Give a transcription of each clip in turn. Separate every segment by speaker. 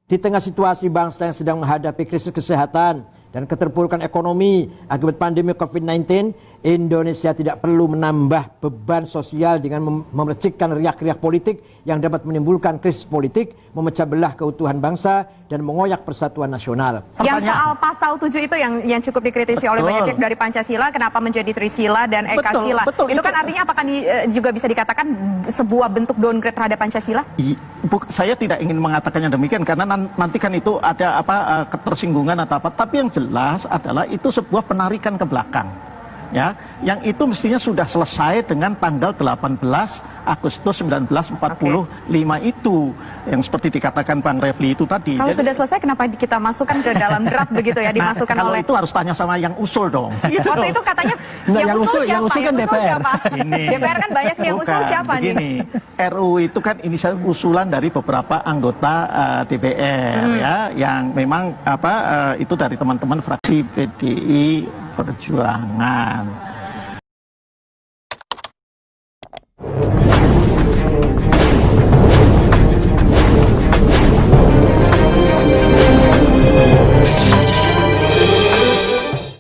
Speaker 1: Di tengah situasi bangsa yang sedang menghadapi krisis kesehatan dan keterpurukan ekonomi akibat pandemi COVID-19, Indonesia tidak perlu menambah beban sosial dengan memercikkan riak-riak politik yang dapat menimbulkan krisis politik, memecah belah keutuhan bangsa, dan mengoyak persatuan nasional.
Speaker 2: Yang soal pasal 7 itu yang cukup dikritisi oleh banyak pihak dari Pancasila, kenapa menjadi Trisila dan Ekasila? Itu kan artinya apakah juga bisa dikatakan sebuah bentuk downgrade terhadap Pancasila?
Speaker 3: Saya tidak ingin mengatakannya demikian karena nanti kan itu ada ketersinggungan atau apa. Tapi yang jelas adalah itu sebuah penarikan ke belakang. Ya, yang itu mestinya sudah selesai dengan tanggal 18 Agustus 1945 itu, yang seperti dikatakan Bang Refli itu tadi.
Speaker 2: Kalau sudah selesai, kenapa kita masukkan ke dalam draft begitu ya, dimasukkan
Speaker 3: kalau
Speaker 2: oleh...
Speaker 3: itu harus tanya sama yang usul dong.
Speaker 2: Waktu itu katanya yang usul siapa?
Speaker 1: Yang usul kan DPR.
Speaker 2: DPR kan banyak yang usul siapa nih?
Speaker 3: RUU itu kan inisial usulan dari beberapa anggota DPR ya, yang memang itu dari teman-teman fraksi PDI Perjuangan.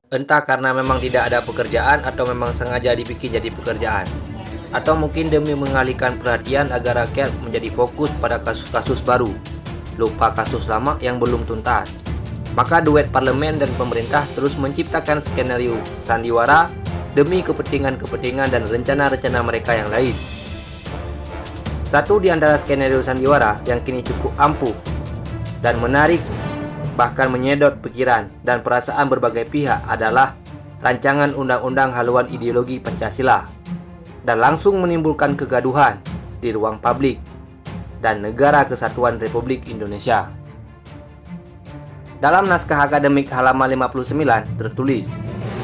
Speaker 4: Entah karena memang tidak ada pekerjaan atau memang sengaja dibikin jadi pekerjaan, atau mungkin demi mengalihkan perhatian agar rakyat menjadi fokus pada kasus-kasus baru, lupa kasus lama yang belum tuntas. Maka duet parlemen dan pemerintah terus menciptakan skenario sandiwara demi kepentingan-kepentingan dan rencana-rencana mereka yang lain. Satu di antara skenario sandiwara yang kini cukup ampuh dan menarik, bahkan menyedot pikiran dan perasaan berbagai pihak adalah rancangan undang-undang haluan ideologi Pancasila, dan langsung menimbulkan kegaduhan di ruang publik dan Negara Kesatuan Republik Indonesia. Dalam naskah akademik halaman 59 tertulis,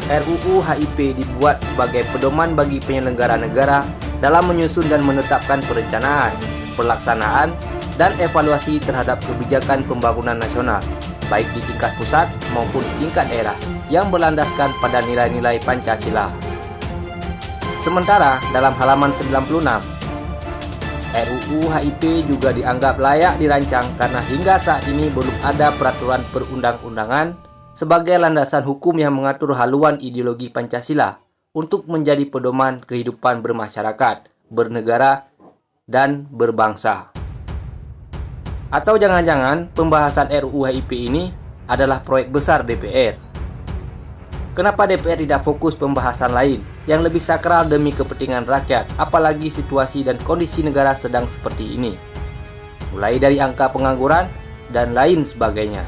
Speaker 4: RUU HIP dibuat sebagai pedoman bagi penyelenggara negara dalam menyusun dan menetapkan perencanaan, pelaksanaan, dan evaluasi terhadap kebijakan pembangunan nasional, baik di tingkat pusat maupun tingkat daerah, yang berlandaskan pada nilai-nilai Pancasila. Sementara dalam halaman 96, RUU HIP juga dianggap layak dirancang karena hingga saat ini belum ada peraturan perundang-undangan sebagai landasan hukum yang mengatur haluan ideologi Pancasila untuk menjadi pedoman kehidupan bermasyarakat, bernegara, dan berbangsa. Atau jangan-jangan pembahasan RUU HIP ini adalah proyek besar DPR. Kenapa DPR tidak fokus pembahasan lain yang lebih sakral demi kepentingan rakyat, apalagi situasi dan kondisi negara sedang seperti ini? Mulai dari angka pengangguran dan lain sebagainya.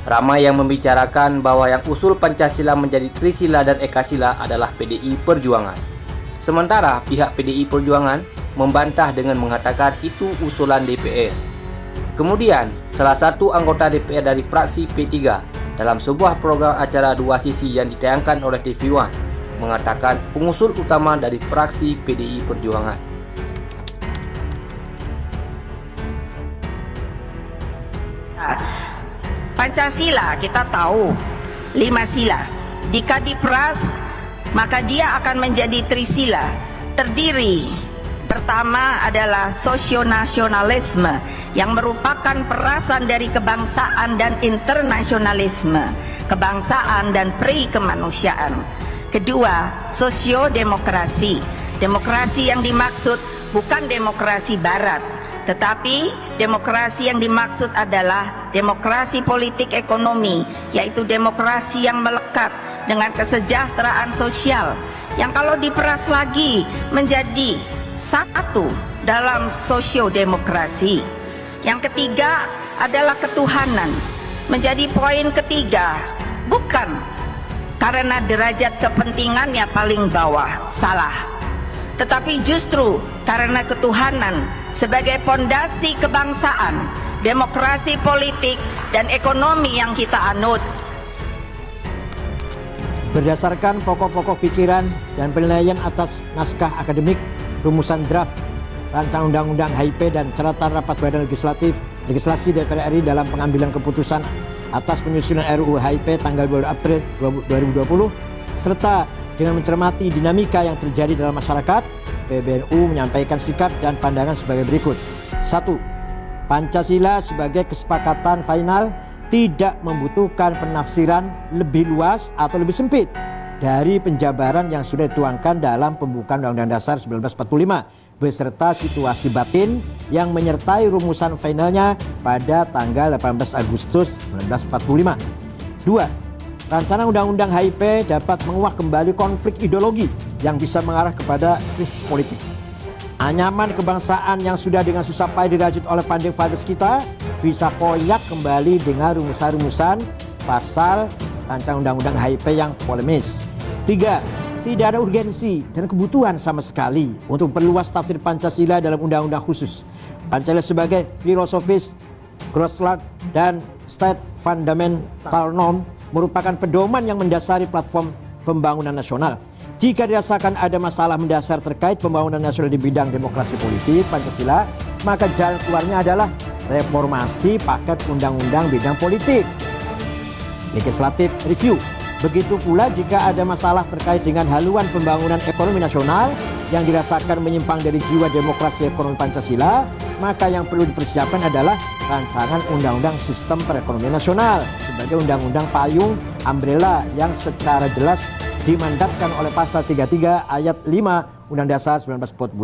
Speaker 4: Ramai yang membicarakan bahwa yang usul Pancasila menjadi Trisila dan Ekasila adalah PDI Perjuangan. Sementara pihak PDI Perjuangan membantah dengan mengatakan itu usulan DPR. Kemudian, salah satu anggota DPR dari fraksi P3 dalam sebuah program acara dua sisi yang ditayangkan oleh TV One mengatakan pengusul utama dari fraksi PDI Perjuangan.
Speaker 5: Pancasila kita tahu 5 sila. Jika dipras, maka dia akan menjadi Trisila. Terdiri pertama adalah sosionasionalisme yang merupakan perasan dari kebangsaan dan internasionalisme, kebangsaan dan pri-kemanusiaan. Kedua, sosiodemokrasi. Demokrasi yang dimaksud bukan demokrasi barat, tetapi demokrasi yang dimaksud adalah demokrasi politik ekonomi, yaitu demokrasi yang melekat dengan kesejahteraan sosial, yang kalau diperas lagi menjadi satu dalam sosiodemokrasi. Yang ketiga adalah ketuhanan. Menjadi poin ketiga, bukan karena derajat kepentingannya paling bawah, salah. Tetapi justru karena ketuhanan sebagai pondasi kebangsaan, demokrasi politik, dan ekonomi yang kita anut.
Speaker 1: Berdasarkan pokok-pokok pikiran dan penilaian atas naskah akademik, rumusan draft rancangan undang-undang HIP dan catatan rapat badan legislasi DPR RI dalam pengambilan keputusan atas penyusunan RUU HIP tanggal 2 April 2020, serta dengan mencermati dinamika yang terjadi dalam masyarakat, PBNU menyampaikan sikap dan pandangan sebagai berikut. 1. Pancasila sebagai kesepakatan final tidak membutuhkan penafsiran lebih luas atau lebih sempit dari penjabaran yang sudah dituangkan dalam pembukaan Undang-Undang Dasar 1945 beserta situasi batin yang menyertai rumusan finalnya pada tanggal 18 Agustus 1945. 2. Rancangan Undang-Undang HIP dapat menguak kembali konflik ideologi yang bisa mengarah kepada krisis politik. Anyaman kebangsaan yang sudah dengan susah payah dirajut oleh founding fathers kita bisa koyak kembali dengan rumusan-rumusan pasal rancangan Undang-Undang HIP yang polemis. 3. Tidak ada urgensi dan kebutuhan sama sekali untuk perluas tafsir Pancasila dalam undang-undang khusus. Pancasila sebagai filosofis, Großlag, dan state fundamental norm merupakan pedoman yang mendasari platform pembangunan nasional. Jika dirasakan ada masalah mendasar terkait pembangunan nasional di bidang demokrasi politik Pancasila, maka jalan keluarnya adalah reformasi paket undang-undang bidang politik, legislative review. Begitu pula jika ada masalah terkait dengan haluan pembangunan ekonomi nasional yang dirasakan menyimpang dari jiwa demokrasi ekonomi Pancasila, maka yang perlu dipersiapkan adalah rancangan Undang-Undang Sistem Perekonomian Nasional sebagai undang-undang payung umbrella yang secara jelas dimandatkan oleh pasal 33 ayat 5 Undang Dasar 1945.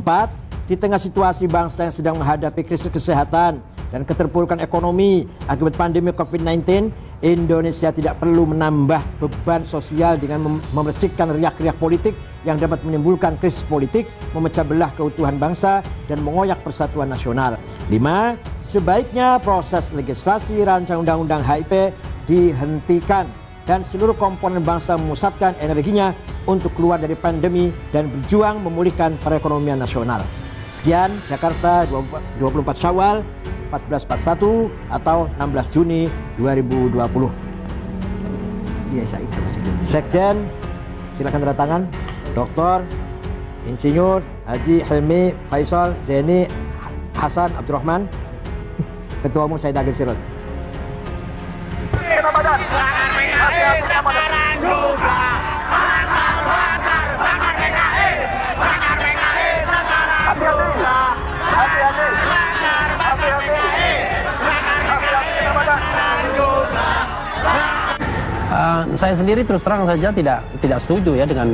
Speaker 1: 4. Di tengah situasi bangsa yang sedang menghadapi krisis kesehatan dan keterpurukan ekonomi akibat pandemi COVID-19, Indonesia tidak perlu menambah beban sosial dengan memercikkan riak-riak politik yang dapat menimbulkan krisis politik, memecah belah keutuhan bangsa, dan mengoyak persatuan nasional. 5. Sebaiknya proses legislasi rancangan Undang-Undang HIP dihentikan dan seluruh komponen bangsa memusatkan energinya untuk keluar dari pandemi dan berjuang memulihkan perekonomian nasional. Sekian, Jakarta, 24 Syawal 1441 atau 16 Juni 2020. Sekjen, silakan tanda tangan. Dr. Insinyur Haji Helmi Faisal Zaini Hasan Abdurrahman. Ketua Umum Said Agil Sirot.
Speaker 6: Saya sendiri terus terang saja tidak setuju ya dengan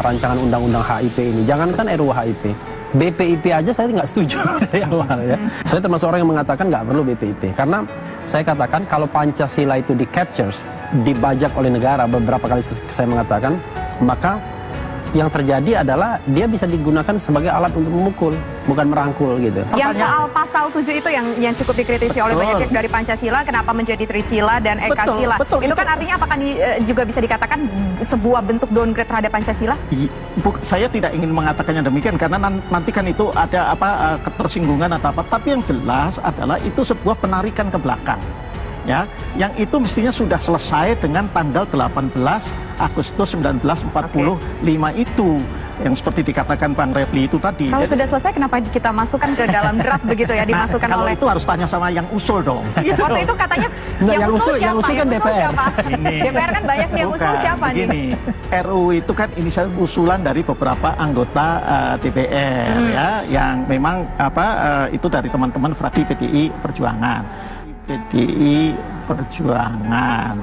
Speaker 6: rancangan undang-undang HIP ini. Jangankan RUU HIP, BPIP aja saya nggak setuju dari awal ya. Saya termasuk orang yang mengatakan nggak perlu BPIP karena saya katakan kalau Pancasila itu di-captures, dibajak oleh negara, beberapa kali saya mengatakan, maka yang terjadi adalah dia bisa digunakan sebagai alat untuk memukul, bukan merangkul gitu.
Speaker 2: Yang soal pasal 7 itu yang cukup dikritisi oleh banyak pihak dari Pancasila, kenapa menjadi Trisila dan Ekasila? Itu kan artinya apakah juga bisa dikatakan sebuah bentuk downgrade terhadap Pancasila?
Speaker 3: Saya tidak ingin mengatakannya demikian karena nanti kan itu ada ketersinggungan atau apa. Tapi yang jelas adalah itu sebuah penarikan ke belakang. Ya, yang itu mestinya sudah selesai dengan tanggal 18 Agustus 1945 itu yang seperti dikatakan Bang Refli itu tadi.
Speaker 2: Kalau sudah selesai kenapa kita masukkan ke dalam draft begitu ya, dimasukkan
Speaker 3: kalau
Speaker 2: oleh...
Speaker 3: itu harus tanya sama yang usul dong.
Speaker 2: Waktu itu katanya yang usul siapa?
Speaker 6: Yang usul kan DPR.
Speaker 2: DPR kan banyak nih, yang usul siapa nih?
Speaker 3: RUU itu kan inisial usulan dari beberapa anggota DPR ya, yang memang itu dari teman-teman fraksi PDI Perjuangan. PDI Perjuangan.